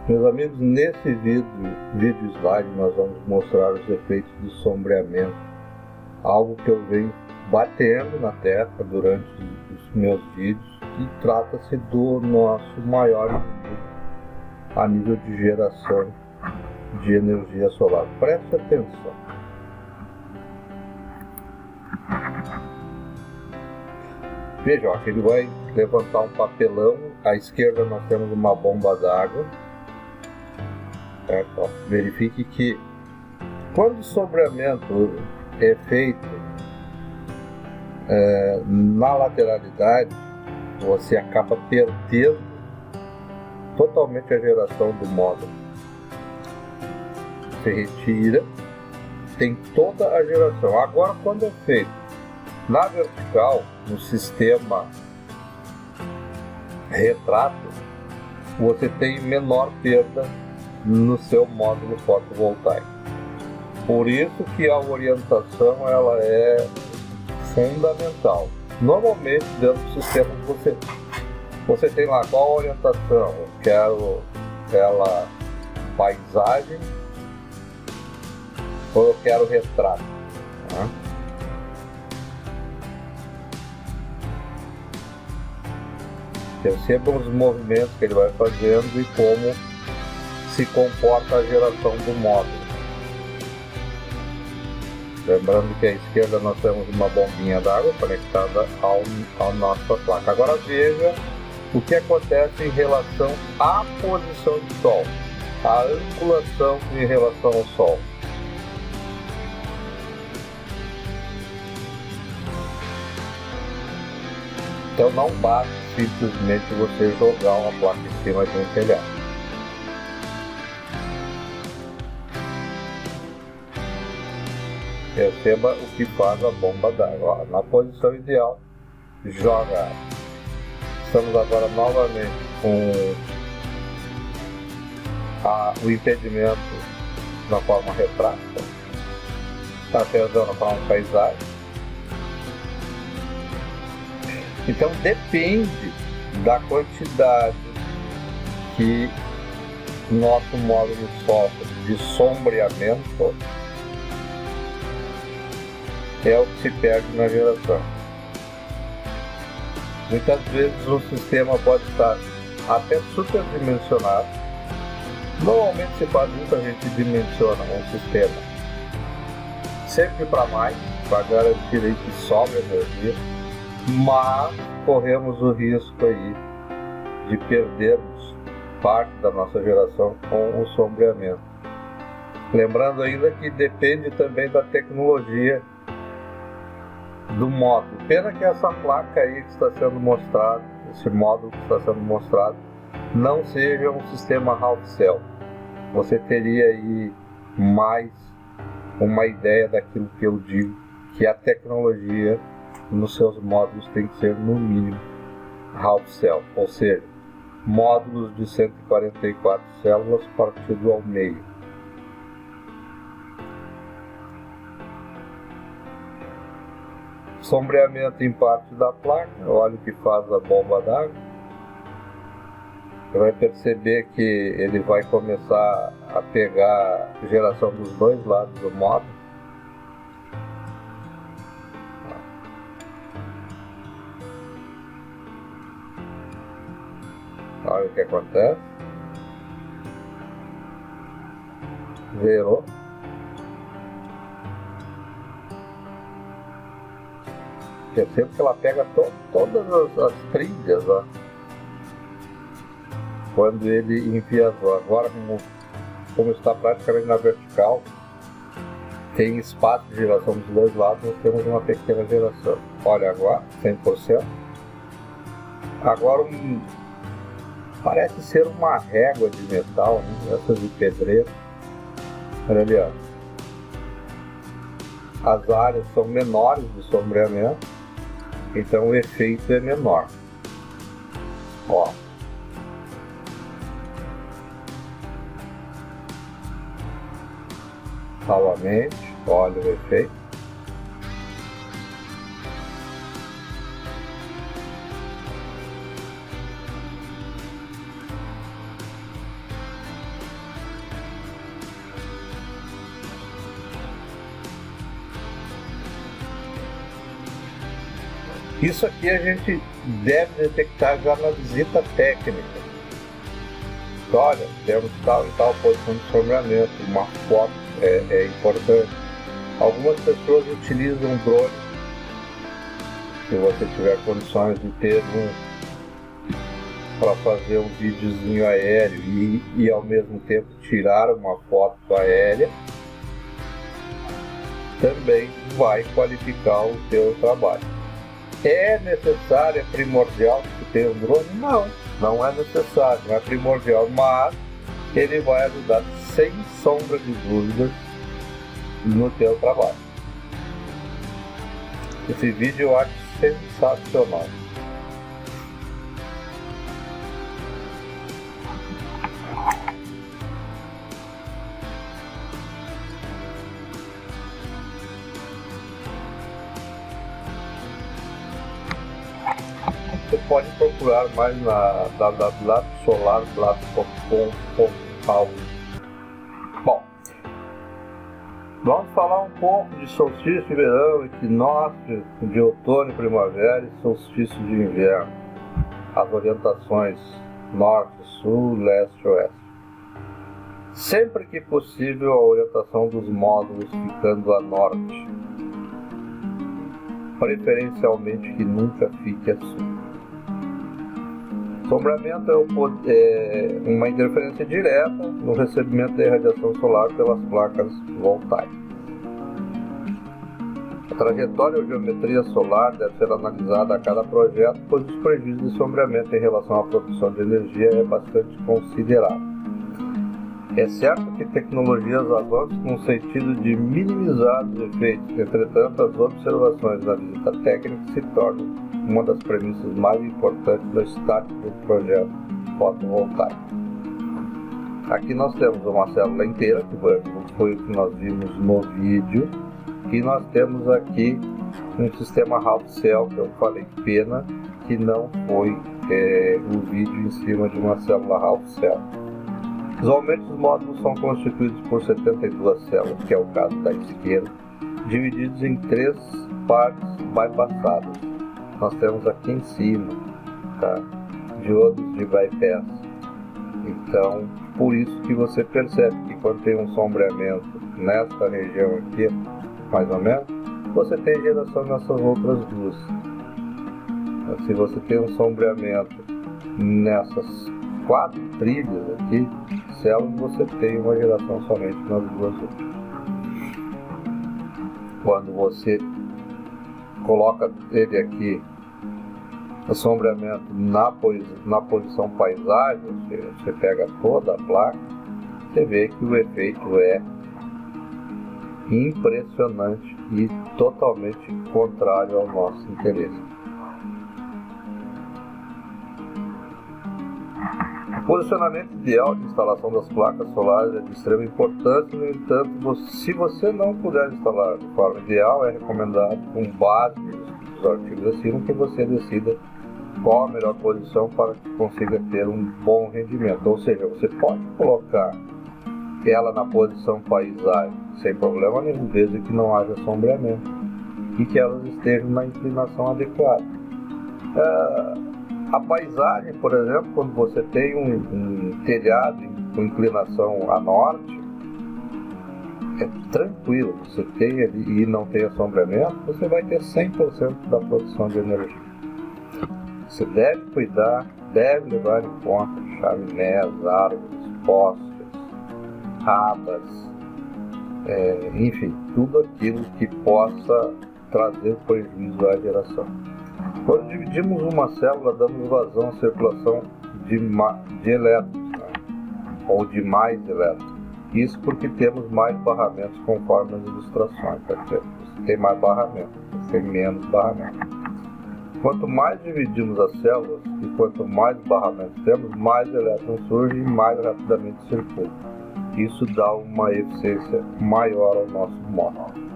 Meus amigos, nesse vídeo slide nós vamos mostrar os efeitos de sombreamento, algo que eu venho batendo na tecla durante os meus vídeos, e trata-se do nosso maior inimigo a nível de geração de energia solar. Preste atenção. Veja, ó, ele vai levantar um papelão. À esquerda nós temos uma bomba d'água. Verifique que quando o sombreamento é feito na lateralidade, você acaba perdendo totalmente a geração do módulo. Você retira, tem toda a geração. Agora, quando é feito na vertical, no sistema retrato, você tem menor perda no seu módulo fotovoltaico. Por isso que a orientação ela é fundamental. Normalmente dentro do sistema você tem lá qual a orientação. Eu quero ela paisagem ou eu quero retrato, né? Percebam os movimentos que ele vai fazendo e como se comporta a geração do módulo. Lembrando que à esquerda nós temos uma bombinha d'água conectada à nossa placa. Agora veja o que acontece em relação à posição do Sol, a angulação em relação ao Sol. Então não basta simplesmente você jogar uma placa em cima de um telhado. Perceba o que faz a bomba d'água. Na posição ideal, joga. Estamos agora novamente com o impedimento na forma retrato, perdão, na forma paisagem. Então depende da quantidade que nosso módulo sofre de sombreamento, é o que se perde na geração. Muitas vezes o sistema pode estar até superdimensionado. Normalmente se faz isso, a gente dimensiona um sistema sempre para mais, para garantir aí que sobre energia, mas corremos o risco aí de perdermos parte da nossa geração com o sombreamento. Lembrando ainda que depende também da tecnologia do módulo. Pena que essa placa aí que está sendo mostrada, esse módulo que está sendo mostrado, não seja um sistema half cell. Você teria aí mais uma ideia daquilo que eu digo, que a tecnologia nos seus módulos tem que ser no mínimo half cell, ou seja, módulos de 144 células partido ao meio. Sombreamento em parte da placa, olha o que faz a bomba d'água. Você vai perceber que ele vai começar a pegar a geração dos dois lados do módulo. Olha o que acontece. Zerou. Percebo que ela pega todas as trilhas, ó, quando ele enviesou. Agora, como está praticamente na vertical, tem espaço de geração dos dois lados, nós temos uma pequena geração. Olha agora, 100%. Agora, parece ser uma régua de metal, né? Essas de pedreiro. Olha ali, ó. As áreas são menores de sombreamento, então o efeito é menor. Ó. Novamente, olha o efeito. Isso aqui a gente deve detectar já na visita técnica. Olha, temos tal e tal posição de sombreamento, uma foto é importante. Algumas pessoas utilizam drone, se você tiver condições de ter para fazer um videozinho aéreo e ao mesmo tempo tirar uma foto aérea, também vai qualificar o seu trabalho. É necessário, é primordial que você tenha um drone? Não, não é necessário, não é primordial, mas ele vai ajudar sem sombra de dúvidas no teu trabalho. Esse vídeo eu acho sensacional. Você pode procurar mais na www.solarblast.com.br. Bom, vamos falar um pouco de solstício de verão, equinócio de outono e primavera e solstício de inverno. As orientações norte, sul, leste e oeste. Sempre que possível, a orientação dos módulos ficando a norte. Preferencialmente que nunca fique a sul. Sombreamento é uma interferência direta no recebimento da irradiação solar pelas placas voltaicas. A trajetória ou geometria solar deve ser analisada a cada projeto, pois os prejuízos de sombreamento em relação à produção de energia é bastante considerável. É certo que tecnologias avançam no sentido de minimizar os efeitos, entretanto, as observações da visita técnica se tornam uma das premissas mais importantes do start do projeto fotovoltaico. Aqui nós temos uma célula inteira, que foi o que nós vimos no vídeo, e nós temos aqui um sistema half cell, que eu falei, pena que não foi o vídeo em cima de uma célula half cell. Usualmente os módulos são constituídos por 72 células, que é o caso da esquerda, divididos em 3 partes bypassadas. Nós temos aqui em cima, tá, diodos de bypass. Então, por isso que você percebe que quando tem um sombreamento nesta região aqui, mais ou menos, você tem geração nessas outras duas. Se você tem um sombreamento nessas 4 trilhas aqui, células, você tem uma geração somente nas duas outras. Quando você coloca ele aqui, o sombreamento na posição paisagem, ou seja, você pega toda a placa, você vê que o efeito é impressionante e totalmente contrário ao nosso interesse. O posicionamento ideal de instalação das placas solares é de extrema importância, no entanto, se você não puder instalar de forma ideal, é recomendado, com base nos artigos acima, que você decida qual a melhor posição para que consiga ter um bom rendimento. Ou seja, você pode colocar ela na posição paisagem sem problema nenhum, desde que não haja sombreamento e que elas estejam na inclinação adequada. A paisagem, por exemplo, quando você tem um telhado com inclinação a norte, é tranquilo. Você tem ali e não tem assombramento, você vai ter 100% da produção de energia. Você deve cuidar, deve levar em conta chaminés, árvores, postes, rabas, enfim, tudo aquilo que possa trazer prejuízo à geração. Quando dividimos uma célula, damos vazão à circulação de elétrons, né? Ou de mais elétrons. Isso porque temos mais barramentos, conforme as ilustrações. Você tem mais barramento, você tem menos barramento. Quanto mais dividimos as células e quanto mais barramentos temos, mais elétrons surgem e mais rapidamente circulam. Isso dá uma eficiência maior ao nosso módulo.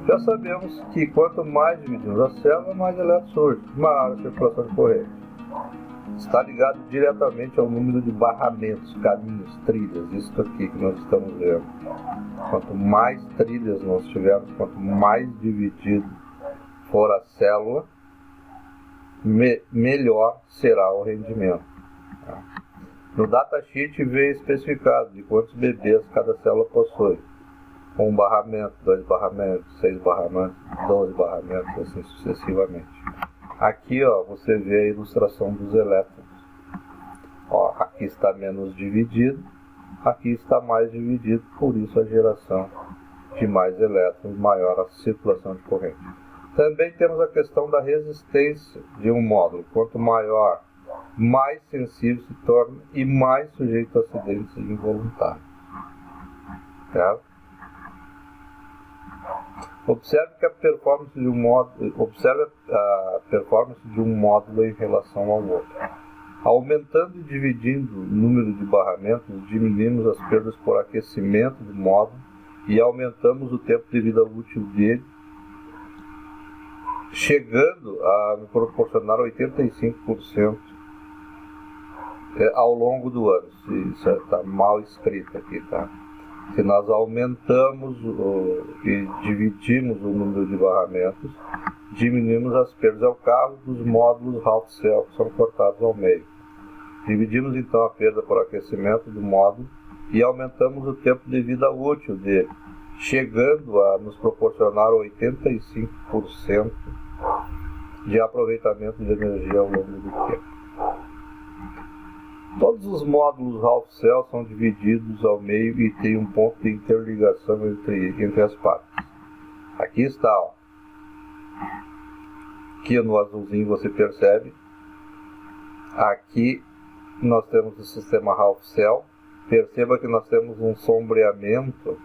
Já sabemos que quanto mais dividimos a célula, mais elétrons surgem, maior a circulação de corrente. Está ligado diretamente ao número de barramentos, caminhos, trilhas, isso aqui que nós estamos vendo. Quanto mais trilhas nós tivermos, quanto mais dividido for a célula, melhor será o rendimento. Tá? No datasheet vem especificado de quantos bebês cada célula possui. 1 barramento, 2 barramentos, 6 barramentos, 12 barramentos, assim sucessivamente. Aqui ó, você vê a ilustração dos elétrons. Ó, aqui está menos dividido, aqui está mais dividido, por isso a geração de mais elétrons, maior a circulação de corrente. Também temos a questão da resistência de um módulo. Quanto maior, mais sensível se torna e mais sujeito a acidentes involuntários. Certo? Observe a performance de um módulo em relação ao outro. Aumentando e dividindo o número de barramentos, diminuímos as perdas por aquecimento do módulo e aumentamos o tempo de vida útil dele, chegando a proporcionar 85% ao longo do ano. Isso está mal escrito aqui, tá? Se nós aumentamos e dividimos o número de barramentos, diminuímos as perdas. É o caso dos módulos half cell que são cortados ao meio. Dividimos então a perda por aquecimento do módulo e aumentamos o tempo de vida útil dele, chegando a nos proporcionar 85% de aproveitamento de energia ao longo do tempo. Todos os módulos half cell são divididos ao meio e tem um ponto de interligação entre as partes. Aqui está, ó. Aqui no azulzinho você percebe. Aqui nós temos o sistema half cell. Perceba que nós temos um sombreamento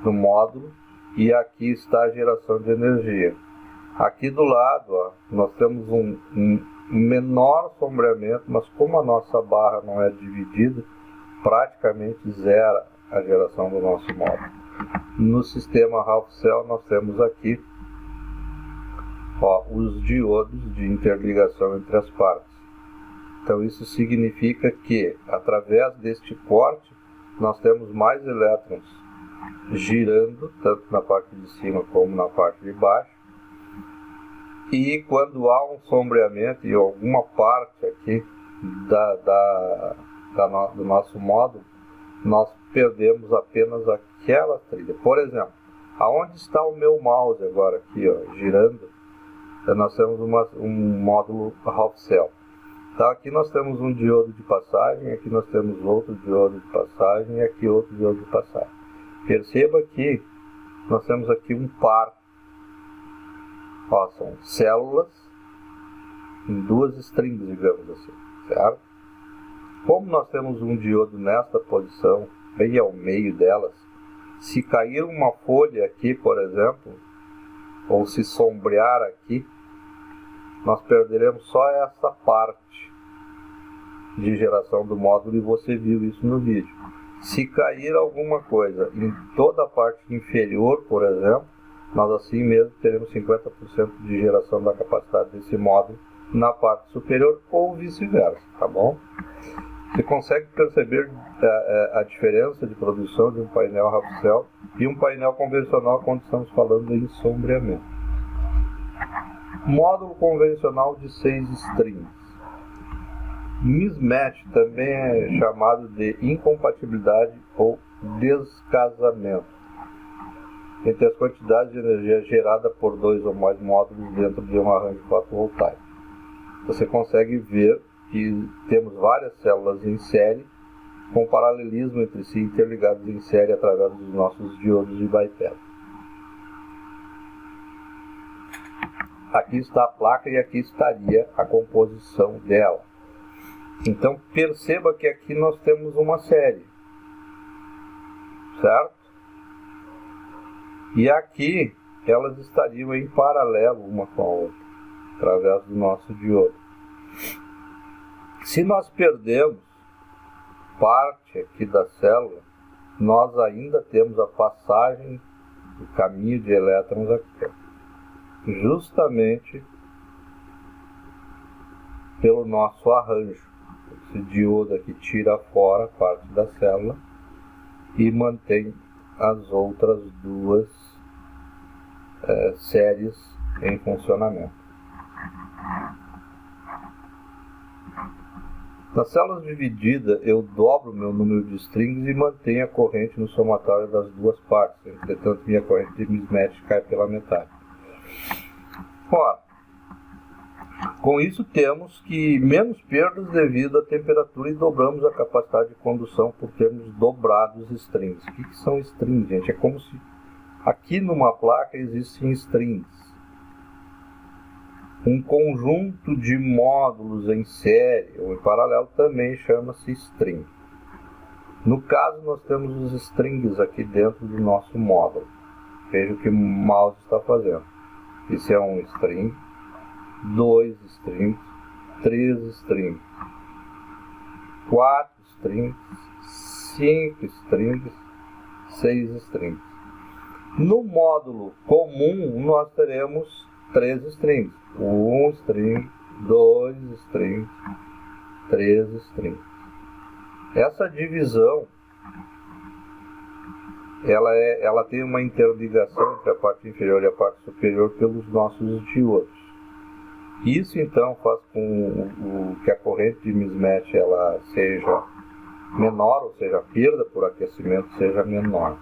no módulo e aqui está a geração de energia. Aqui do lado, ó, nós temos um menor sombreamento, mas como a nossa barra não é dividida, praticamente zera a geração do nosso módulo. No sistema half cell nós temos aqui, ó, os diodos de interligação entre as partes. Então isso significa que através deste corte nós temos mais elétrons girando, tanto na parte de cima como na parte de baixo. E quando há um sombreamento em alguma parte aqui do nosso módulo, nós perdemos apenas aquela trilha. Por exemplo, aonde está o meu mouse agora aqui, ó, girando, nós temos um módulo half cell. Então aqui nós temos um diodo de passagem, aqui nós temos outro diodo de passagem e aqui outro diodo de passagem. Perceba que nós temos aqui um par. Ó, são células em duas strings, digamos assim, certo? Como nós temos um diodo nesta posição, bem ao meio delas, se cair uma folha aqui, por exemplo, ou se sombrear aqui, nós perderemos só essa parte de geração do módulo e você viu isso no vídeo. Se cair alguma coisa em toda a parte inferior, por exemplo, nós assim mesmo teremos 50% de geração da capacidade desse módulo na parte superior ou vice-versa, tá bom? Você consegue perceber a diferença de produção de um painel half cell e um painel convencional quando estamos falando em sombreamento. Módulo convencional de 6 strings. Mismatch também é chamado de incompatibilidade ou descasamento entre as quantidades de energia gerada por dois ou mais módulos dentro de um arranjo fotovoltaico. Você consegue ver que temos várias células em série, com paralelismo entre si, interligadas em série através dos nossos diodos de bypass. Aqui está a placa e aqui estaria a composição dela. Então perceba que aqui nós temos uma série, certo? E aqui elas estariam em paralelo uma com a outra, através do nosso diodo. Se nós perdemos parte aqui da célula, nós ainda temos a passagem, o caminho de elétrons aqui, justamente pelo nosso arranjo. Esse diodo aqui tira fora parte da célula e mantém as outras duas séries em funcionamento. Nas células divididas, eu dobro meu número de strings e mantenho a corrente no somatório das duas partes. Entretanto, minha corrente de mismatch cai pela metade. Ora, com isso temos que menos perdas devido à temperatura e dobramos a capacidade de condução por termos dobrado os strings. O que são strings, gente? É como se aqui numa placa existem strings. Um conjunto de módulos em série ou em paralelo também chama-se string. No caso, nós temos os strings aqui dentro do nosso módulo. Veja o que o mouse está fazendo. Isso é um string, 2 strings, 3 strings, 4 strings, 5 strings, 6 strings. No módulo comum, nós teremos 3 strings. 1 string, 2 strings, 3 strings. Essa divisão ela tem uma interligação entre a parte inferior e a parte superior pelos nossos diodos. Isso então faz com que a corrente de mismatch ela seja menor, ou seja, a perda por aquecimento seja menor.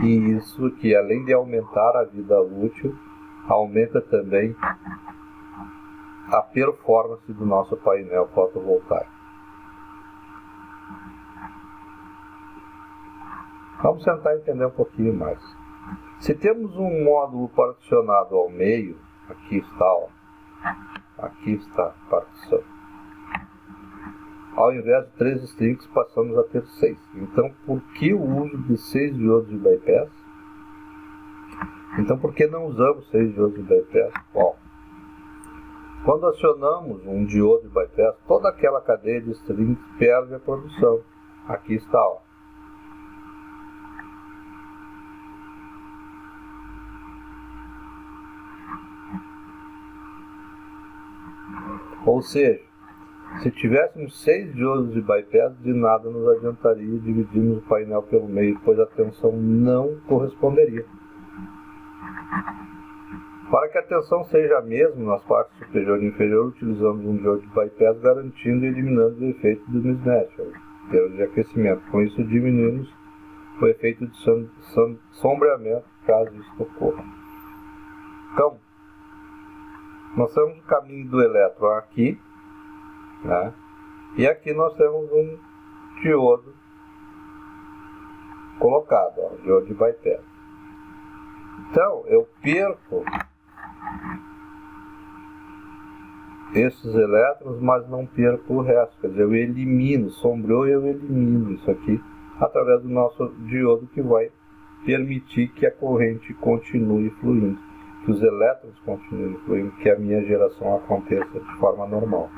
E isso que além de aumentar a vida útil, aumenta também a performance do nosso painel fotovoltaico. Vamos tentar entender um pouquinho mais. Se temos um módulo particionado ao meio, aqui está, ó, aqui está a partição. Ao invés de 3 strings, passamos a ter 6. Então, por que o uso de 6 diodos de bypass? Então, por que não usamos 6 diodos de bypass? Bom, quando acionamos um diodo de bypass, toda aquela cadeia de strings perde a produção. Aqui está, ó. Ou seja, se tivéssemos 6 diodos de bypass, de nada nos adiantaria dividirmos o painel pelo meio, pois a tensão não corresponderia. Para que a tensão seja a mesma nas partes superior e inferior, utilizamos um diodo de bypass, garantindo e eliminando o efeito do mismatch, a perda de aquecimento. Com isso, diminuímos o efeito de sombreamento, caso isso ocorra. Então, nós temos o caminho do elétron aqui, né? E aqui nós temos um diodo colocado, ó, um diodo de bypass. Então, eu perco esses elétrons, mas não perco o resto. Quer dizer, eu elimino, sombreou e eu elimino isso aqui através do nosso diodo, que vai permitir que a corrente continue fluindo, que os elétrons continuem fluindo, que a minha geração aconteça de forma normal.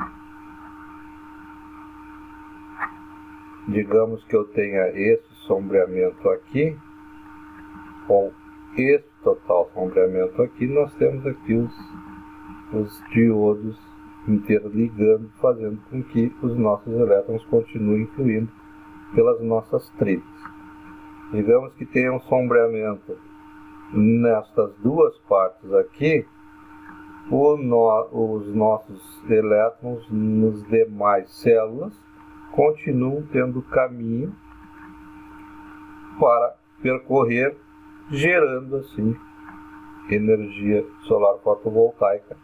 Digamos que eu tenha esse sombreamento aqui, ou esse total sombreamento aqui, nós temos aqui os diodos interligando, fazendo com que os nossos elétrons continuem fluindo pelas nossas trilhas. Digamos que tenha um sombreamento nestas duas partes aqui, os nossos elétrons nos demais células continuam tendo caminho para percorrer, gerando assim energia solar fotovoltaica,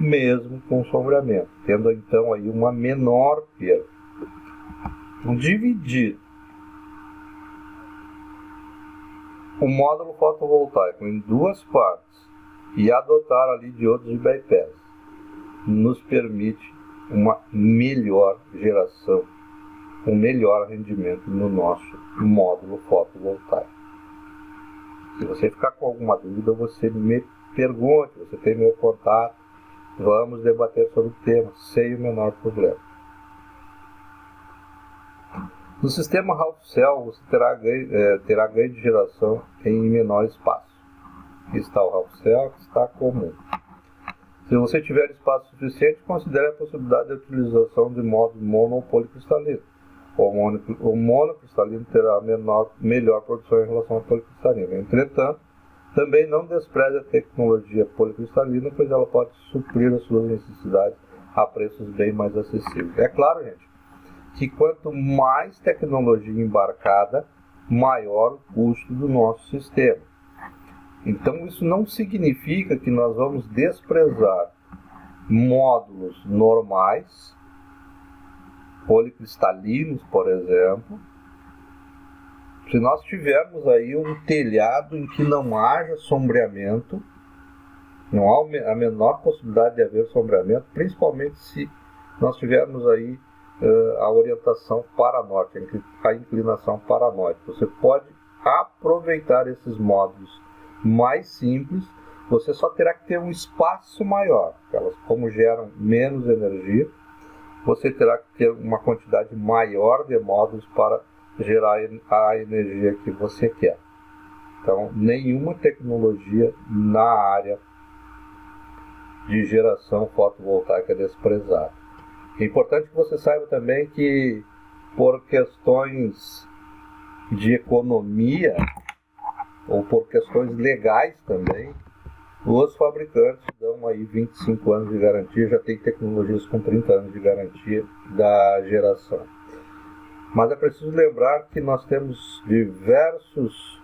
mesmo com sombreamento, tendo então aí uma menor perda. Então, dividir o módulo fotovoltaico em duas partes e adotar ali diodos de bypass nos permite uma melhor geração, um melhor rendimento no nosso módulo fotovoltaico. Se você ficar com alguma dúvida, você me pergunte, você tem meu contato, vamos debater sobre o tema, sem o menor problema. No sistema half cell, você terá ganho de geração em menor espaço. Aqui está o half cell, aqui está comum. Se você tiver espaço suficiente, considere a possibilidade de utilização de módulos mono ou policristalino. O monocristalino terá melhor produção em relação ao policristalino. Entretanto, Também não despreze a tecnologia policristalina, pois ela pode suprir as suas necessidades a preços bem mais acessíveis. É claro, gente, que quanto mais tecnologia embarcada, maior o custo do nosso sistema. Então isso não significa que nós vamos desprezar módulos normais, policristalinos, por exemplo. Se nós tivermos aí um telhado em que não haja sombreamento, não há a menor possibilidade de haver sombreamento, principalmente se nós tivermos aí a orientação para norte, a inclinação para norte. Você pode aproveitar esses módulos mais simples, você só terá que ter um espaço maior. Elas, como geram menos energia, você terá que ter uma quantidade maior de módulos para gerar a energia que você quer. Então, nenhuma tecnologia na área de geração fotovoltaica é desprezada. É importante que você saiba também que, por questões de economia, ou por questões legais também, os fabricantes dão aí 25 anos de garantia, já tem tecnologias com 30 anos de garantia da geração. Mas é preciso lembrar que nós temos diversos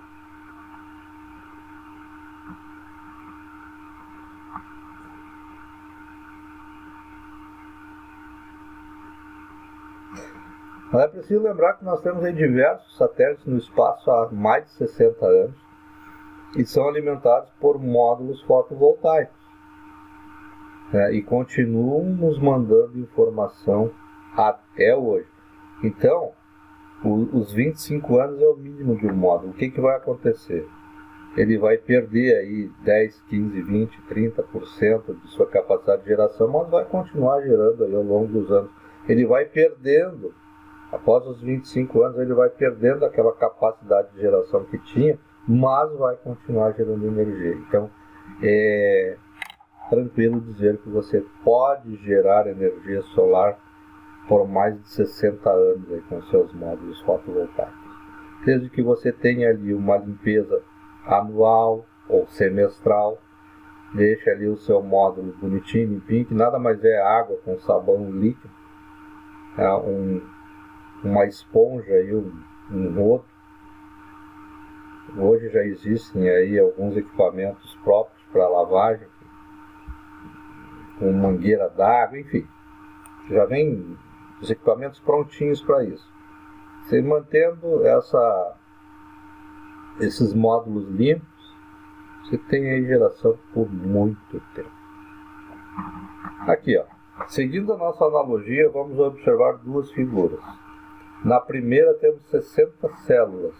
satélites no espaço há mais de 60 anos e são alimentados por módulos fotovoltaicos, e continuam nos mandando informação até hoje. Então, os 25 anos é o mínimo de um módulo. O que vai acontecer? Ele vai perder aí 10, 15, 20, 30% de sua capacidade de geração, mas vai continuar gerando aí ao longo dos anos. Ele vai perdendo, após os 25 anos, ele vai perdendo aquela capacidade de geração que tinha, mas vai continuar gerando energia. Então, é tranquilo dizer que você pode gerar energia solar por mais de 60 anos aí com seus módulos fotovoltaicos. Desde que você tenha ali uma limpeza anual ou semestral, deixe ali o seu módulo bonitinho, limpinho, que nada mais é água com sabão líquido, uma esponja e um rodo. Hoje já existem aí alguns equipamentos próprios para lavagem, com mangueira d'água, enfim, já vem os equipamentos prontinhos para isso. Você mantendo esses módulos limpos, você tem aí geração por muito tempo. Aqui, seguindo a nossa analogia, vamos observar duas figuras. Na primeira temos 60 células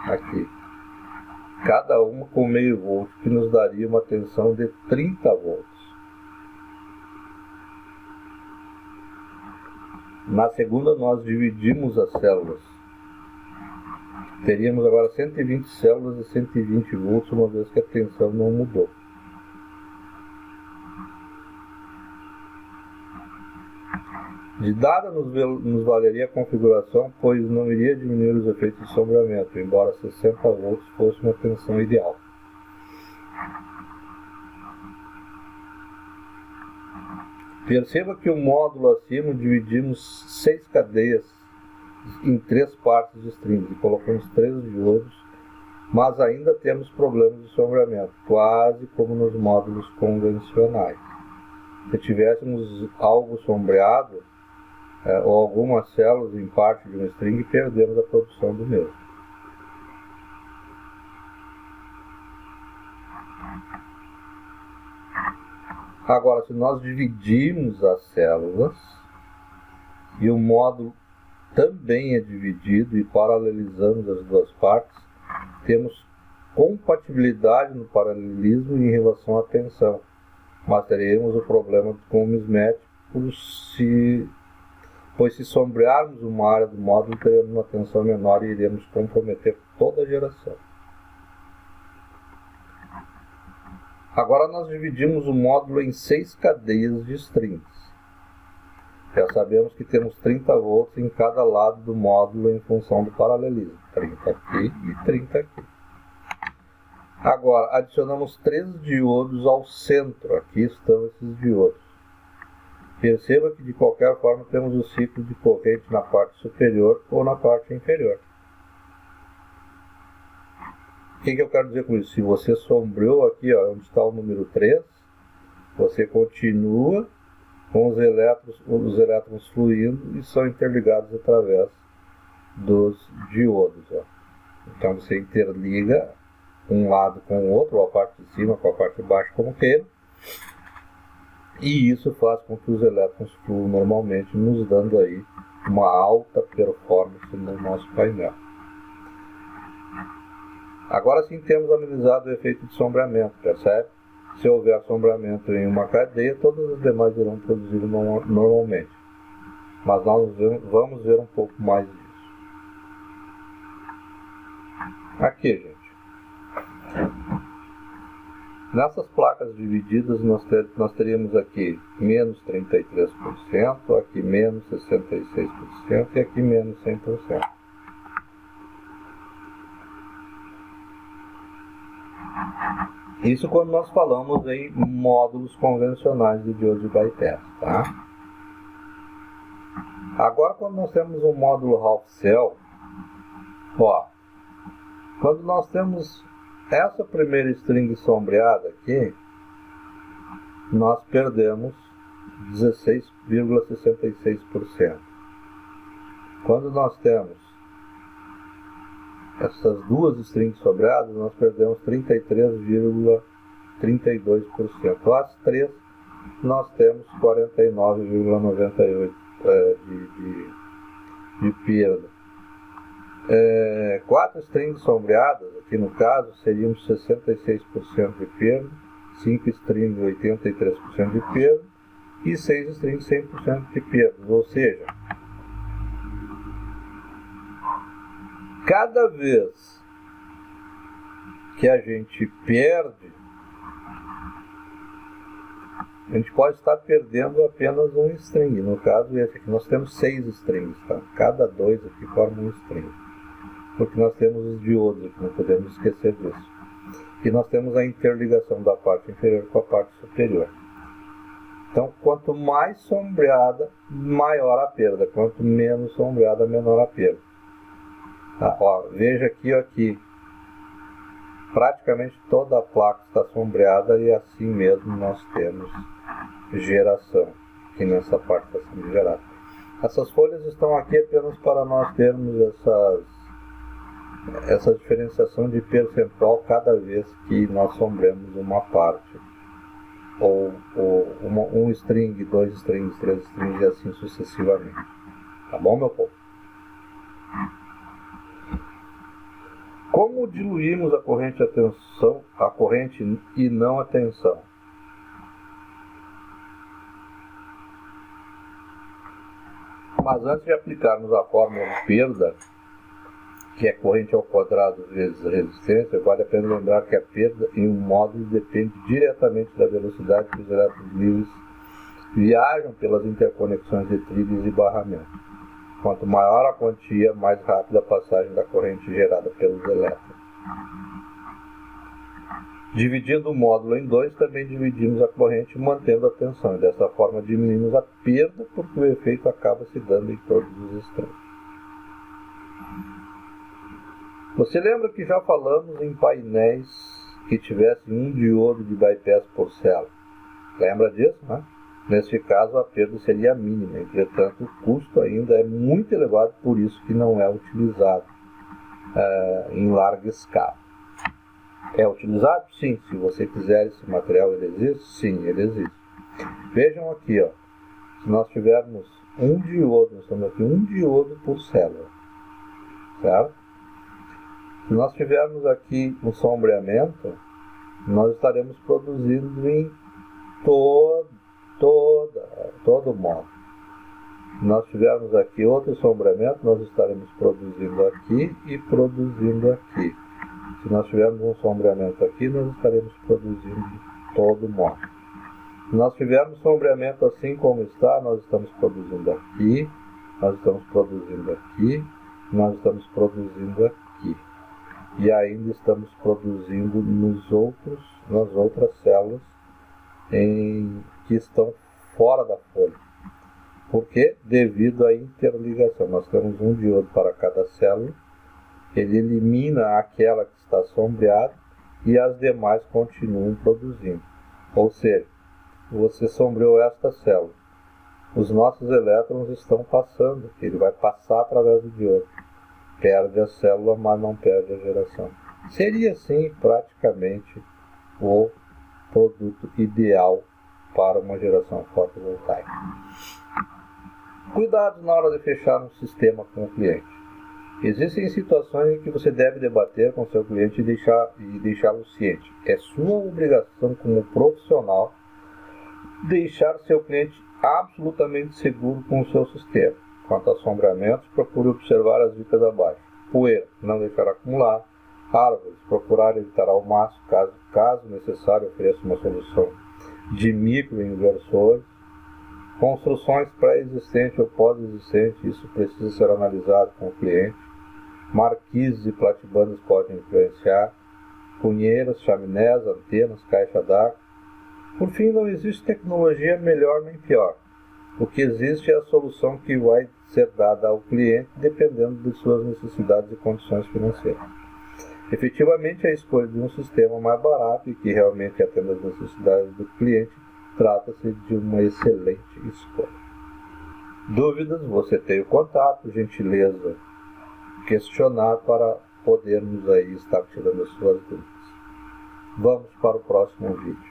aqui, cada uma com meio volt, que nos daria uma tensão de 30 volts. Na segunda nós dividimos as células. Teríamos agora 120 células e 120 volts, uma vez que a tensão não mudou. De dada nos valeria a configuração, pois não iria diminuir os efeitos de sombreamento, embora 60 volts fosse uma tensão ideal. Perceba que o módulo acima dividimos 6 cadeias em 3 partes distintas e colocamos 3 diodos, mas ainda temos problemas de sombreamento, quase como nos módulos convencionais. Se tivéssemos algo sombreado, ou algumas células em parte de um string, perdemos a produção do mesmo. Agora, se nós dividimos as células e o módulo também é dividido e paralelizamos as duas partes, temos compatibilidade no paralelismo em relação à tensão, mas teremos o problema com o mismatch, pois se sombrearmos uma área do módulo, teremos uma tensão menor e iremos comprometer toda a geração. Agora nós dividimos o módulo em 6 cadeias de strings. Já sabemos que temos 30 volts em cada lado do módulo em função do paralelismo. 30 aqui e 30 aqui. Agora, adicionamos 3 diodos ao centro. Aqui estão esses diodos. Perceba que de qualquer forma temos o ciclo de corrente na parte superior ou na parte inferior. O que eu quero dizer com isso? Se você sombreou aqui, ó, onde está o número 3, você continua com os elétrons fluindo e são interligados através dos diodos. Ó. Então você interliga um lado com o outro, ou a parte de cima com a parte de baixo, como queira. E isso faz com que os elétrons fluam normalmente, nos dando aí uma alta performance no nosso painel. Agora sim temos amenizado o efeito de sombreamento, percebe? Se houver sombreamento em uma cadeia, todas as demais irão produzir normalmente. Mas nós vamos ver um pouco mais disso. Aqui, gente. Nessas placas divididas, nós teríamos aqui menos 33%, aqui menos 66% e aqui menos 100%. Isso quando nós falamos em módulos convencionais de diodo de bypass, tá? Agora, quando nós temos um módulo half cell, ó, quando nós temos essa primeira string sombreada aqui, nós perdemos 16,66%. Quando nós temos essas duas strings sombreadas, nós perdemos 33,32%. As três, nós temos 49,98% de perda. 4 strings sombreadas, aqui no caso, seriam 66% de perda, 5 strings 83% de perda e 6 strings 100% de perda. Ou seja, cada vez que a gente perde, a gente pode estar perdendo apenas um string. No caso, esse aqui nós temos 6 strings, tá? Cada 2 aqui forma um string. Porque nós temos os diodos aqui, não podemos esquecer disso. E nós temos a interligação da parte inferior com a parte superior. Então, quanto mais sombreada, maior a perda. Quanto menos sombreada, menor a perda. Tá, ó, veja aqui, aqui. Praticamente toda a placa está sombreada e assim mesmo nós temos geração. Aqui nessa parte está sendo gerada. Essas folhas estão aqui apenas para nós termos essa diferenciação de percentual cada vez que nós sombremos uma parte. Ou um string, 2 strings, 3 strings e assim sucessivamente. Tá bom, meu povo? Como diluímos a corrente e não a tensão? Mas antes de aplicarmos a fórmula de perda, que é corrente ao quadrado vezes resistência, vale a pena lembrar que a perda em um módulo depende diretamente da velocidade que os elétrons livres viajam pelas interconexões de trilhos e barramento. Quanto maior a quantia, mais rápida a passagem da corrente gerada pelos elétrons. Dividindo o módulo em 2, também dividimos a corrente mantendo a tensão. E dessa forma diminuímos a perda, porque o efeito acaba se dando em todos os extremos. Você lembra que já falamos em painéis que tivessem um diodo de bypass por célula? Lembra disso, né? Nesse caso, a perda seria mínima. Entretanto, o custo ainda é muito elevado, por isso que não é utilizado em larga escala. É utilizado? Sim. Se você quiser esse material, ele existe? Sim, ele existe. Vejam aqui, ó. Se nós tivermos um diodo, nós temos aqui um diodo por célula. Certo? Se nós tivermos aqui um sombreamento, nós estaremos produzindo em todo o módulo. Se nós tivermos aqui outro sombreamento, nós estaremos produzindo aqui e produzindo aqui. Se nós tivermos um sombreamento aqui, nós estaremos produzindo todo o módulo. Se nós tivermos sombreamento assim como está, nós estamos produzindo aqui, nós estamos produzindo aqui, nós estamos produzindo aqui. e ainda estamos produzindo nas outras células que estão fora da folha. Por quê? Devido à interligação. Nós temos um diodo para cada célula, ele elimina aquela que está sombreada e as demais continuam produzindo. Ou seja, você sombreou esta célula, os nossos elétrons estão passando, ele vai passar através do diodo. Perde a célula, mas não perde a geração. Seria, sim, praticamente o produto ideal para uma geração fotovoltaica. Cuidado na hora de fechar um sistema com o cliente. Existem situações em que você deve debater com seu cliente e deixá-lo ciente. É sua obrigação como profissional deixar seu cliente absolutamente seguro com o seu sistema. Quanto a assombreamentos, procure observar as dicas abaixo. Poeira, não deixar acumular. Árvores, procurar evitar ao máximo, caso necessário, ofereça uma solução de microinversores. Construções pré-existentes ou pós-existentes, isso precisa ser analisado com o cliente. Marquises e platibandas podem influenciar. Cunheiras, chaminés, antenas, caixa d'água. Por fim, não existe tecnologia melhor nem pior. O que existe é a solução que vai ser dada ao cliente dependendo de suas necessidades e condições financeiras. Efetivamente, a escolha de um sistema mais barato e que realmente atenda às necessidades do cliente trata-se de uma excelente escolha. Dúvidas? Você tem o contato, gentileza, questionar para podermos aí estar tirando as suas dúvidas. Vamos para o próximo vídeo.